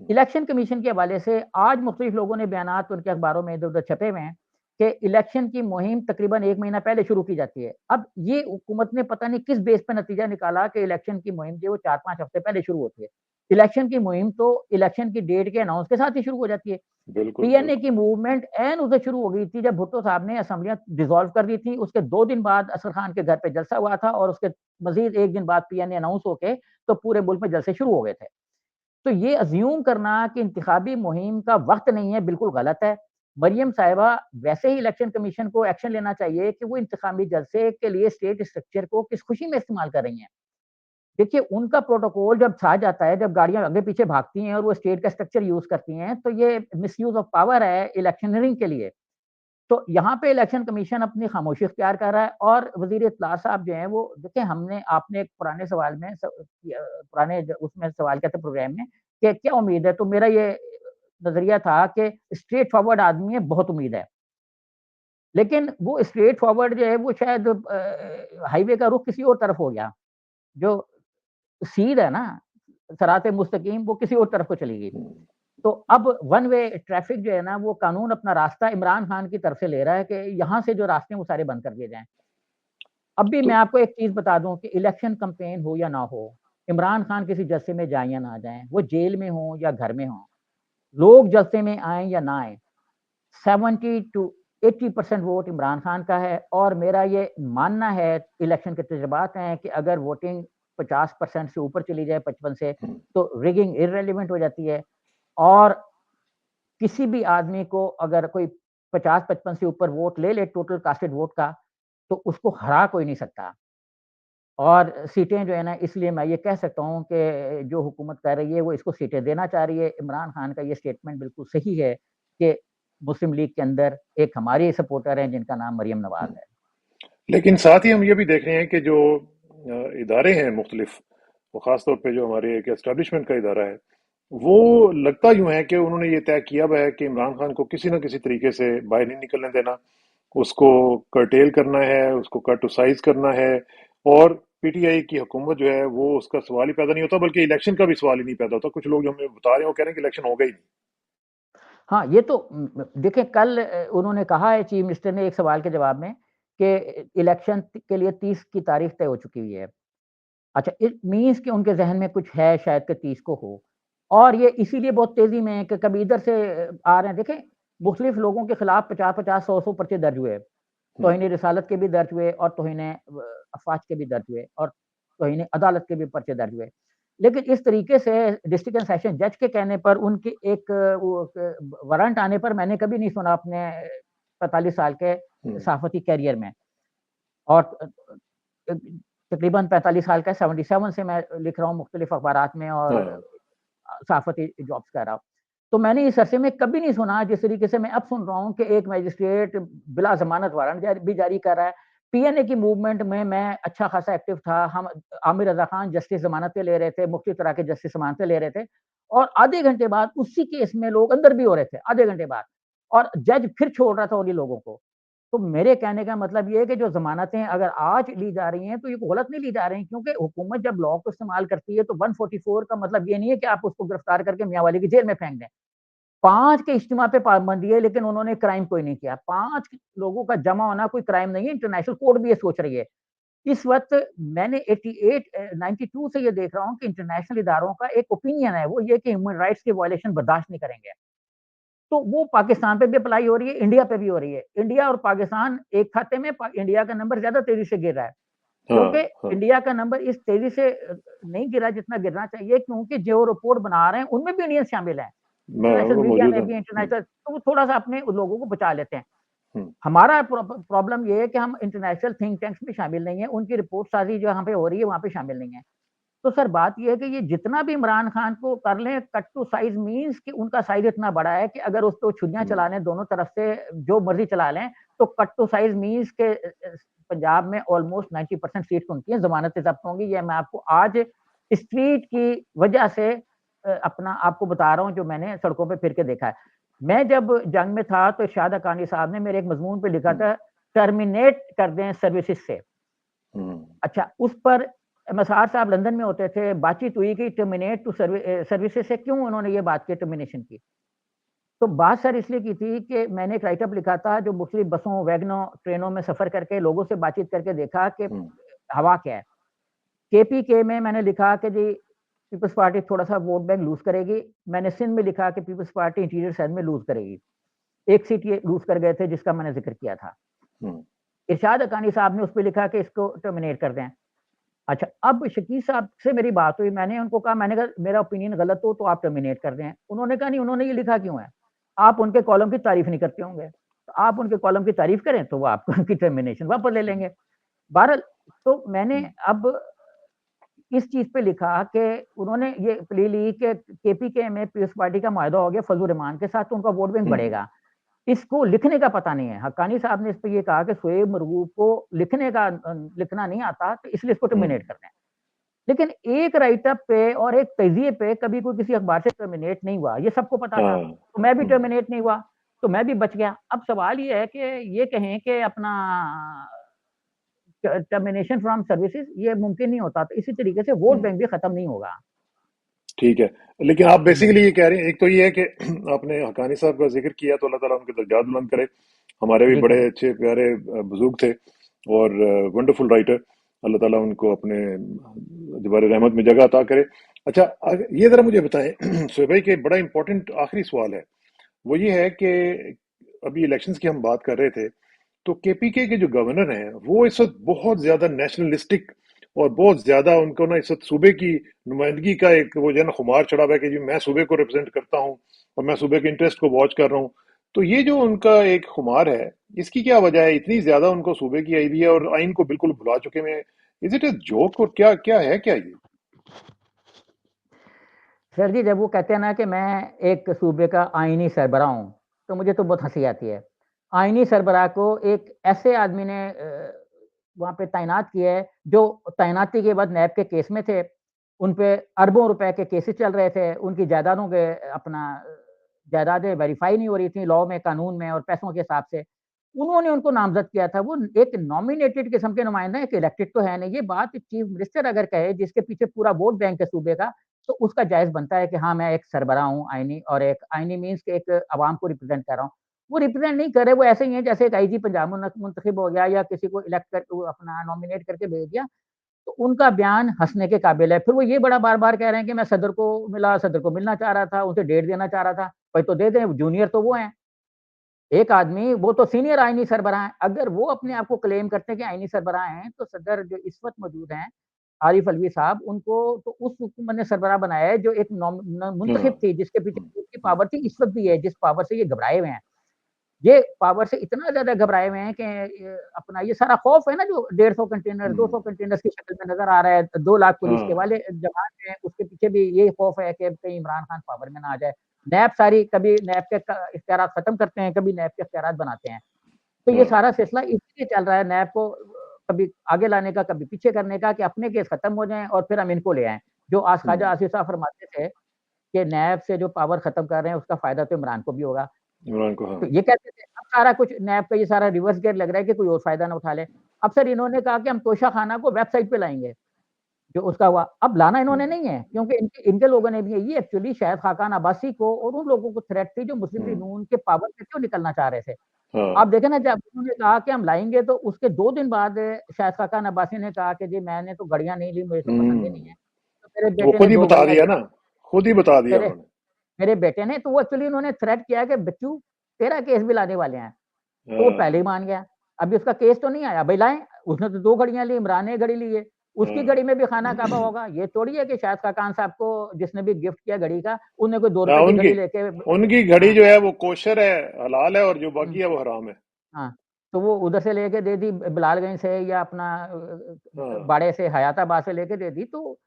हुँ, इलेक्शन कमीशन के हवाले से आज मुख्तलिफ लोगों ने बयानात उनके अखबारों में इधर-उधर छपे हुए हैं कि इलेक्शन की मुहिम तकरीबन 1 महीना पहले शुरू की जाती है। अब ये हुकूमत ने पता नहीं किस बेस पे नतीजा निकाला कि इलेक्शन की मुहिम जो है वो 4-5 हफ्ते पहले शुरू होती है। इलेक्शन की मुहिम तो इलेक्शन की डेट के अनाउंस के साथ ही शुरू हो जाती है। बिल्कुल, पीएनए बिल्कुल। की मूवमेंट ऐन उधर शुरू हो गई थी जब भुट्टो साहब ने असेंबलियाँ डिसॉल्व कर दी थी। उसके 2 दिन बाद असर खान के घर पे जलसा हुआ था और उसके मज़ीद 1 दिन बाद पीएनए अनाउंस होके तो पूरे मुल्क में जलसे शुरू हो गए थे। तो ये अज़्यूम करना कि इंतखाबी मुहिम का वक़्त नहीं है, बिल्कुल गलत है। मरियम साहिबा वैसे ही इलेक्शन कमीशन को एक्शन लेना चाहिए कि वो इंतखाबी जलसे के लिए स्टेट स्ट्रक्चर को किस खुशी में इस्तेमाल कर रही हैं। देखिए, उनका प्रोटोकॉल जब छा जाता है, जब गाड़ियाँ आगे-पीछे भागती हैं और वो स्टेट का स्ट्रक्चर यूज़ करती हैं, तो ये मिसयूज़ ऑफ पावर है इलेक्शनरिंग के लिए। तो यहाँ पे इलेक्शन कमीशन अपनी खामोशी इख्तियार कर रहा है और वज़ीर इत्तला साहब जो हैं वो देखिए हमने आपने एक पुराने सवाल में पुराने उसमें सवाल किया था प्रोग्राम में कि क्या उम्मीद है? तो मेरा ये नज़रिया था कि स्ट्रेट फॉरवर्ड आदमी है, बहुत उम्मीद है। लेकिन वो स्ट्रेट फॉरवर्ड जो है वो शायद हाईवे का रुख किसी और तरफ हो गया। जो सीध है ना, सिरात-ए-मुस्तकीम वो किसी और तरफ को चली गई। हुँ, तो अब वन वे ट्रैफ़िक जो है ना, वो कानून अपना रास्ता इमरान खान की तरफ से ले रहा है कि यहाँ से जो रास्ते हैं वो सारे बंद कर दिए जाएँ। अब भी तो मैं आपको एक चीज़ बता दूँ कि इलेक्शन कैम्पेन हो या ना हो, इमरान खान किसी जलसे में जाएँ या ना जाएँ, वो जेल में हों या घर में हों, लोग जलसे में आएँ या ना आएँ, 70 टू 80% वोट इमरान खान का है और मेरा ये मानना है, इलेक्शन के तजुर्बात हैं कि अगर वोटिंग 50% से ऊपर चली जाए 55 से, हुँ, तो रिगिंग इर्रेलेवेंट हो जाती है और किसी भी आदमी को अगर कोई 50-55 से ऊपर वोट ले ले टोटल कास्टेड वोट का, तो उसको हरा कोई नहीं सकता। और सीटें जो है ना इसलिए मैं ये कह सकता हूँ कि जो हुकूमत कर रही है वो इसको सीटें देना चाह रही है। इमरान खान का ये स्टेटमेंट बिल्कुल सही है कि मुस्लिम लीग के अंदर एक हमारे सपोर्टर हैं जिनका नाम मरियम नवाज़ है। लेकिन साथ ही हम ये भी देख रहे हैं कि जो इदारे हैं मुख्तलिफ, वो ख़ास तौर पे जो हमारे एक एस्टेब्लिशमेंट का इदारा है, वो लगता यूँ है कि उन्होंने ये तय किया हुआ है कि इमरान खान को किसी न किसी तरीके से बाहर नहीं निकलने देना, उसको कर्टेल करना है, उसको कट टू साइज़ करना है और पीटीआई की हुकूमत जो है वो उसका सवाल ही पैदा नहीं होता, बल्कि इलेक्शन का भी सवाल ही नहीं पैदा होता। कुछ लोग जो हमें बता रहे हैं वो कह रहे हैं कि इलेक्शन होगा ही नहीं। हाँ, ये तो देखिए कल उन्होंने कहा है चीफ मिनिस्टर ने एक सवाल के जवाब में कि इलेक्शन के लिए 30 की तारीख तय हो चुकी हुई है। अच्छा, इट मीन्स कि उनके ज़हन में कुछ है शायद कि 30 को हो और ये इसीलिए बहुत तेज़ी में है कि कभी इधर से आ रहे हैं। देखें, मुख़्तलिफ़ लोगों के खिलाफ 50-50, 100-100 पर्चे दर्ज हुए। हुँ, तौहीन रिसालत के भी दर्ज हुए और तौहीन अफ़वाज के भी दर्ज हुए और तौहीन अदालत के भी पर्चे दर्ज हुए। लेकिन इस तरीके से डिस्ट्रिक्ट एंड सेशन जज के कहने पर उनकी एक वो वारंट आने पर मैंने कभी नहीं सुना अपने 45 साल के हुँ, सहाफ़ती करियर में और अ, तकरीबन 45 साल का 77 से मैं लिख रहा हूँ मुख्तलिफ अखबारात में और हाँ, सहाफ़ती जॉब्स कर रहा हूँ। तो मैंने इस अरसे में कभी नहीं सुना जिस तरीके से मैं अब सुन रहा हूँ कि एक मजिस्ट्रेट बिला ज़मानत वारंट भी जारी कर रहा है। पीएनए की मूवमेंट में मैं अच्छा खासा एक्टिव था। हम आमिर रज़ा खान जस्टिस ज़मानतें ले रहे थे, मुख्तलिफ तरह के जस्टिस ज़मानतें ले रहे थे और आधे घंटे बाद उसी केस में लोग अंदर भी हो रहे थे, आधे घंटे बाद और जज फिर छोड़ रहा था उन्हीं लोगों को। तो मेरे कहने का मतलब ये है कि जो ज़मानतें अगर आज ली जा रही हैं, तो ये गलत नहीं ली जा रही क्योंकि हुकूमत जब लॉ को इस्तेमाल करती है, तो 144 का मतलब ये नहीं है कि आप उसको गिरफ्तार करके मियांवाली की जेल में फेंक दें। 5 के इज्तिमा पे पाबंदी है, लेकिन उन्होंने क्राइम कोई नहीं किया। 5 लोगों का जमा होना कोई क्राइम नहीं है, इंटरनेशनल कोर्ट भी ये सोच रही है। इस वक़्त मैंने 92 से ये देख रहा हूँ कि इंटरनेशनल इदारों का एक ओपिनियन है, वो ये कि ह्यूमन राइट्स की वायलेशन बर्दाश्त नहीं करेंगे। तो वो पाकिस्तान पे भी अप्लाई हो रही है, इंडिया पे भी हो रही है। इंडिया और पाकिस्तान एक खाते में इंडिया का नंबर ज़्यादा तेज़ी से गिर रहा है, क्योंकि हाँ, हाँ। इंडिया का नंबर इस तेज़ी से नहीं गिरा जितना गिरना चाहिए क्योंकि जो रिपोर्ट बना रहे हैं, उनमें भी इंडियंस शामिल हैं। मैं इंटरनेशनल वो मीडिया मौजूद में हैं। भी हुँ, इंटरनेशनल तो वो थोड़ा-सा अपने लोगों को बचा लेते हैं। हुँ, हमारा प्रॉब्लम ये है कि हम इंटरनेशनल थिंक टैंक्स में शामिल नहीं है, उनकी रिपोर्ट साज़ी जहाँ पे हो रही है, वहाँ पे शामिल नहीं है। तो सर बात ये है कि ये जितना भी इमरान खान को कर लें, कट टू साइज़ मीन्स कि उनका साइज़ इतना बड़ा है कि अगर उसको छुरियाँ हुँ, चला लें दोनों तरफ से जो मर्ज़ी चला लें, तो कट टू साइज़ मीन्स के पंजाब में ऑलमोस्ट 90% सीट्स उनकी हैं, ज़मानतें ज़ब्त होंगी। ये मैं आपको आज स्ट्रीट की वजह से अपना आपको बता रहा हूँ जो मैंने सड़कों पे फिर के देखा है। मैं जब जंग में था तो इरशाद हक़ानी साहब ने मेरे एक मज़मून पे लिखा हुँ, था, टर्मिनेट कर दें सर्विसेज़ से। हुँ, अच्छा, उस पर मज़हर साहब लंदन में होते थे, बातचीत हुई कि टर्मिनेट टू सर्विसेज़ से क्यों उन्होंने ये बात की टर्मिनेशन की। तो बात सर इसलिए की थी कि मैंने एक राइट अप लिखा था जो मुख्तलिफ बसों, वैगनों, ट्रेनों में सफ़र करके लोगों से बातचीत करके देखा कि हुँ, हवा क्या है। केपीके में मैंने लिखा कि जी पीपल्स पार्टी थोड़ा-सा वोट बैंक लूज़ करेगी। मैंने सिंध में लिखा कि पीपल्स पार्टी इंटीरियर सेल में लूज़ करेगी। एक सीट ये लूज़ कर गए थे जिसका मैंने ज़िक्र किया था। हुँ, इरशाद हक़ानी साहब ने उस पे लिखा कि इसको टर्मिनेट कर दें। अच्छा, अब शकील साहब से मेरी बात हुई, मैंने उनको कहा मैंने कहा मेरा ओपिनियन गलत हो तो आप टर्मिनेट कर दें। उन्होंने कहा नहीं उन्होंने ये लिखा क्यों है? आप उनके कॉलम की तारीफ़ नहीं करते होंगे। तो आप उनके कॉलम की तारीफ़ करें तो वो आपको उनकी टर्मिनेशन वापस ले लेंगे। बहरहाल तो मैंने हुँ, अब इस चीज़ पे लिखा कि उन्होंने ये प्ली ली कि केपीके में पीपल्स पार्टी का मुआहदा हो गया फजल रहमान के साथ तो उनका वोट बैंक हुँ, बढ़ेगा। इसको लिखने का पता नहीं है। हक्कानी साहब ने इस पे ये कहा कि शोएब मरगूब को लिखना नहीं आता तो इसलिए इसको हुँ, टर्मिनेट कर दें। लेकिन एक राइट अप पे और एक तज़िये पे कभी कोई किसी अखबार से टर्मिनेट नहीं हुआ, ये सबको पता था। हाँ, तो मैं भी हुँ, टर्मिनेट नहीं हुआ, तो मैं भी बच गया। अब सवाल ये है कि ये कहें कि अपना टर्मिनेशन फ्रॉम सर्विसेज़ ये मुमकिन नहीं होता, तो इसी तरीके से वोट हुँ। बैंक भी खत्म नहीं होगा। ठीक है। लेकिन आप हुँ, बेसिकली ये कह रहे हैं, एक तो ये है कि आपने हक़ानी साहब का ज़िक्र किया तो अल्लाह ताला उनके दर्जात बुलंद करे। हमारे भी जी बड़े करें। अच्छे प्यारे बुज़ुर्ग थे और वंडरफुल राइटर। अल्लाह ताला उनको अपने दीवार रहमत में जगह अता करे। अच्छा, ये ज़रा मुझे बताएँ शोएब भाई, कि बड़ा इम्पोर्टेंट आखिरी सवाल है। वो ये है कि अभी इलेक्शंस की हम बात कर रहे थे, तो केपीके के जो गवर्नर हैं, वो इस वक़्त बहुत ज़्यादा नेशनलिस्टिक और बहुत ज़्यादा उनको ना इस वक़्त सूबे की नुमाइंदगी का एक वो जो है ना खुमार चढ़ा हुआ है कि जी मैं सूबे को रिप्रेज़ेंट करता हूँ और मैं सूबे के इंटरेस्ट को वॉच कर रहा हूँ। तो ये जो उनका एक खुमार है, इसकी क्या वजह है? इतनी ज़्यादा उनको सूबे की आई हुई है और आइन को बिल्कुल भुला चुके हैं। इज़ इट अ जोक और क्या क्या है क्या ये? सर जी, जब वो कहते हैं ना कि मैं एक सूबे का आइनी सरबराह हूँ, तो मुझे तो बहुत हँसी आती है। आइनी सरबराह को एक ऐसे आदमी ने वहाँ पे तैनात किया है, जो तैनाती के बाद नैब के केस में थे। उन पे अरबों रुपए के केसेस चल रहे थे। उनकी जायदादों के अपना जायदादें वेरीफ़ाई नहीं हो रही थी लॉ में, कानून में और पैसों के हिसाब से। उन्होंने उनको नामज़द किया था। वो एक नॉमिनेटेड किस्म के नुमाइंदा हैं, एक इलेक्टेड तो है नहीं। ये बात चीफ़ मिनिस्टर अगर कहे, जिसके पीछे पूरा वोट बैंक है सूबे का, तो उसका जायज़ बनता है कि हाँ, मैं एक सरबराह हूँ आइनी, और एक आइनी मीन्स कि एक अवाम को रिप्रेज़ेंट कर रहा हूँ। वो रिप्रेज़ेंट नहीं कर रहे, वो ऐसे ही हैं जैसे एक आईजी पंजाब मुंतखिब हो गया या किसी को इलेक्ट कर वो अपना नॉमिनेट करके भेज दिया, तो उनका बयान हँसने के काबिल है। फिर वो ये बड़ा बार-बार कह रहे हैं कि मैं सदर को मिला, सदर को मिलना चाह रहा था, उनसे डेट देना चाह रहा था। भाई तो दे दें, जूनियर तो वो हैं। एक आदमी वो तो सीनियर आईनी सरबराह हैं। अगर वो अपने आप को क्लेम करते हैं कि आईनी सरबराह हैं, तो सदर जो इस वक़्त मौजूद हैं, आरिफ अलवी साहब, उनको तो उस हुकूमत ने सरबराह बनाया है जो एक हाँ। मुंतखब थी, जिसके पीछे हुँ, वोट की पावर थी, इस वक़्त भी है, जिस पावर से ये घबराए हुए हैं। ये पावर से इतना ज़्यादा घबराए हुए हैं कि अपना ये सारा खौफ है ना, जो 150 कंटेनर, हुँ, 200 कंटेनर्स की शक्ल में नज़र आ रहा है, 2 लाख पुलिस के हाँ, वाले जवान जो हैं, उसके पीछे भी यही खौफ है कि कहीं इमरान खान पावर में ना आ जाए। नैब सारी कभी नैब के इख्तियारात खत्म करते हैं, कभी नैब के इख्तियारात बनाते हैं। तो ये हाँ, सारा सिलसिला इसलिए चल रहा है नैब को कभी आगे लाने का, कभी पीछे करने का, कि अपने केस खत्म हो जाएँ और फिर हम इनको ले आएँ। जो आज ख्वाजा हुँ। आसिफ साहब फरमाते थे कि नैब से जो पावर खत्म कर रहे हैं, उसका फ़ायदा तो इमरान को भी होगा। इमरान को, तो हाँ। ये कहते थे, अब सारा कुछ नैब का ये सारा रिवर्स गियर लग रहा है कि कोई और फ़ायदा ना उठा ले। अब सर इन्होंने कहा कि हम तोशाखाना को वेबसाइट पे लाएँगे, जो उसका हुआ। अब लाना हुँ, इन्होंने नहीं है, क्योंकि इनके इनके लोगों ने भी ये एक्चुअली शायद खाकान अब्बासी को और उन लोगों को थ्रेट थी जो मुस्लिम लीग हुँ, नून के पावर से क्यों निकलना चाह रहे थे। हाँ। आप देखें ना, जब उन्होंने कहा कि हम लाएँगे, तो उसके 2 दिन बाद शायद खाकान अब्बासी ने कहा कि जी मैंने तो घड़ियाँ नहीं ली, मुझे तो पसंद ही नहीं हुँ। है। तो मेरे वो बेटे खुद ने ही 2 बता घड़ियाँ दिया ले ना, ली। खुद ही बता दिया मेरे उन्होंने। मेरे बेटे ने, तो वो एक्चुअली उन्होंने थ्रेट किया कि बच्चू तेरा केस भी लाने वाले हैं। तो वो पहले हाँ, ही मान गया। अभी उसका केस तो नहीं आया, भई लाएँ, उसने तो 2 घड़ियाँ ली, इमरान ने 1 घड़ी ली है। उसकी हाँ। घड़ी में भी खाना काबा होगा। ये थोड़ी है कि शायद खाकान साहब को जिसने भी गिफ्ट किया घड़ी का, उन्हें कोई ₹2 हाँ, की उनकी घड़ी लेके उनकी घड़ी हाँ, जो है वो कोशर है, हलाल है और जो हुँ, बाकी है वो हराम है। हाँ। तो वो उधर से लेके दे दी बिलालगंज से, या अपना हाँ, बाड़े से हयाताबाद से लेके दे दी। तो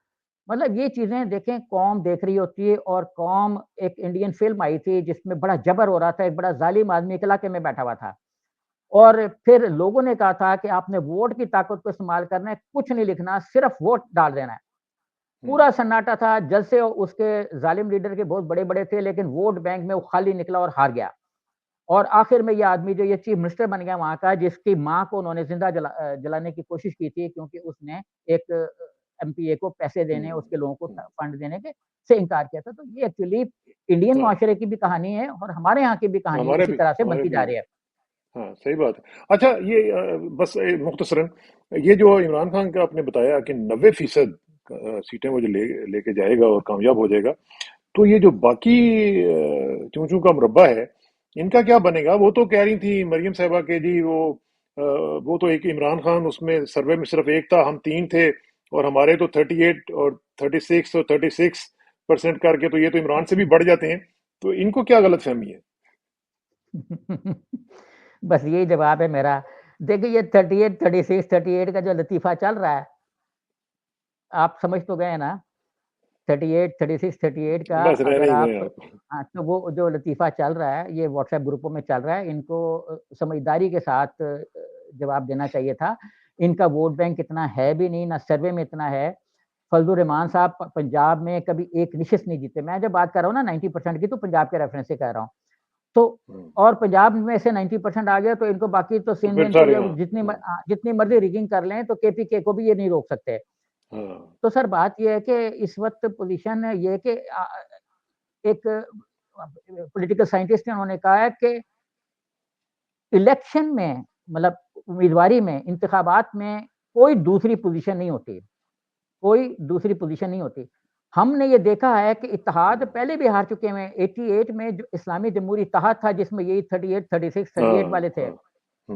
मतलब ये चीज़ें देखें, कौम देख रही होती है, और कौम, एक इंडियन फ़िल्म आई थी जिसमें बड़ा जबर हो रहा था, एक बड़ा ज़ालिम आदमी एक इलाके में बैठा हुआ था। और फिर लोगों ने कहा था कि आपने वोट की ताकत को इस्तेमाल करना है, कुछ नहीं लिखना, सिर्फ़ वोट डाल देना है। हुँ, पूरा सन्नाटा था, जलसे उसके ज़ालिम लीडर के बहुत बड़े-बड़े थे, लेकिन वोट बैंक में वो खाली निकला और हार गया। और आखिर में ये आदमी जो ये चीफ़ मिनिस्टर बन गया वहाँ का, जिसकी माँ को उन्होंने ज़िंदा जलाने की कोशिश की थी, क्योंकि उसने एक एमपीए को पैसे हुँ, देने, उसके लोगों को हुँ। फंड देने के से इनकार किया था। तो ये एक्चुअली इंडियन हाँ, मुआशरे की भी कहानी है, और हमारे यहाँ की भी कहानी इसी तरह से हमारे बनती भी जा है। रही है। हाँ, सही बात है। अच्छा, ये बस मुख्तसरन ये जो इमरान खान का आपने बताया कि 90% सीटें वो जो लेके जाएगा और कामयाब हो जाएगा, तो ये जो बाकी चूं-चूं का मुरब्बा है, इनका क्या बनेगा? वो तो कह रही थी मरियम साहिबा के जी वो तो एक इमरान खान उसमें सर्वे में सिर्फ एक था, हम 3 थे और हमारे तो 38 और 36 और 36% करके तो ये तो इमरान से भी बढ़ जाते हैं। तो इनको क्या गलतफ़हमी है? बस यही जवाब है मेरा। देखिए ये 38, 36, 38 का जो लतीफ़ा चल रहा है, आप समझ तो गए ना? 38, 36, 38 का बस रहने अगर ही आप दें आप। हाँ, तो वो जो लतीफ़ा चल रहा है, ये व्हाट्सएप ग्रुपों में चल रहा है, इनको समझदारी के साथ जवाब देना चाहिए था। इनका वोट बैंक इतना है भी नहीं, ना सर्वे में इतना है। फजलुर रहमान साहब पंजाब में कभी एक निशिस्त नहीं जीते। मैं जब बात कर रहा हूँ ना 90% की, तो पंजाब के रेफ़रेंस से कह रहा हूँ। तो हुँ। और पंजाब में से 90% आ गया, तो इनको बाकी तो तो सिंध में फिर इनको सारे जो हाँ, जितनी हाँ, जितनी मर्ज़ी रिगिंग कर लें, तो केपीके को भी ये नहीं रोक सकते। हाँ, तो सर बात ये है कि इस वक़्त पोज़ीशन ये है कि एक पॉलिटिकल साइंटिस्ट ने उन्होंने कहा है कि इलेक्शन में मतलब उम्मीदवारी में, इंतखाबात में कोई दूसरी पोज़ीशन नहीं होती, कोई दूसरी पोज़ीशन नहीं होती। हमने ये देखा है कि इत्तेहाद हुँ, पहले भी हार चुके हैं, 88 में जो इस्लामी जमहूरी इत्तेहाद था जिसमें यही 38, 36, 38 हाँ, वाले थे हाँ,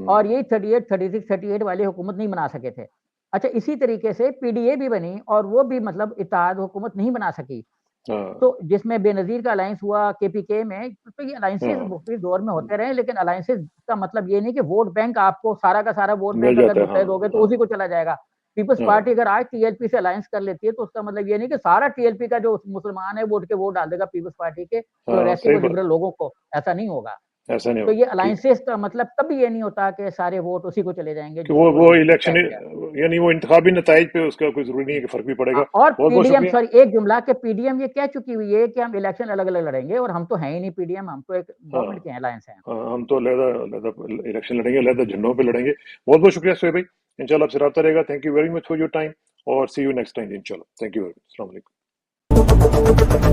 और हुँ, यही 38, 36, 38 वाले हुकूमत नहीं बना सके थे। अच्छा इसी तरीके से पीडीए भी बनी और वो भी मतलब इत्तेहाद हुकूमत नहीं बना सकी। हाँ, तो जिसमें बेनज़ीर का अलायंस हुआ केपीके में, तो ये अलायंसेज़ हाँ, मुख्तलिफ दौर में होते रहे, लेकिन अलायंसेज़ का मतलब ये नहीं कि वोट बैंक आपको सारा का सारा वोट मिल बैंक अगर जाता है, मुत्तहिद हाँ, हो गए, तो हाँ, उसी को चला जाएगा। पीपल्स पार्टी हाँ, अगर आज टीएलपी से अलायंस कर लेती है, तो उसका मतलब ये नहीं कि सारा टीएलपी का जो मुसलमान है, वो उठ के वोट डाल देगा पीपल्स पार्टी के हाँ, प्रोग्रेसिव सही और बात, लिबरल लोगों को, ऐसा नहीं होगा। ऐसा नहीं तो होगा, ये ठीक। अलायंसेज़ का मतलब कभी ये नहीं होता कि सारे वोट उसी को चले जाएँगे, कि जिसको वो वो लीड इलेक्शन कहेंगे। यानी वो इंतखाबी नताइज पे उसका कोई ज़रूरी नहीं है जी। कि फ़र्क भी पड़ेगा। और बहुत-बहुत पीडीएम शुक्रिया। सॉरी एक जुमला कि पीडीएम ये कह चुकी हुई है कि हम इलेक्शन अलग-अलग लड़ेंगे और हम तो हैं ही नहीं पीडीएम, हम तो एक हाँ, गवर्नमेंट के अलायंस हैं। हाँ, हम तो अलहदा-अलहदा इलेक्शन लड़ेंगे, अलहदा झंडों पे लड़ेंगे। बहुत-बहुत शुक्रिया सोहेब भाई। इंशाल्लाह आपसे राब्ता रहेगा। Thank you very much for your time और सी यू नेक्स्ट टाइम इंशाल्लाह। Thank you very much. अस्सलाम वालेकुम।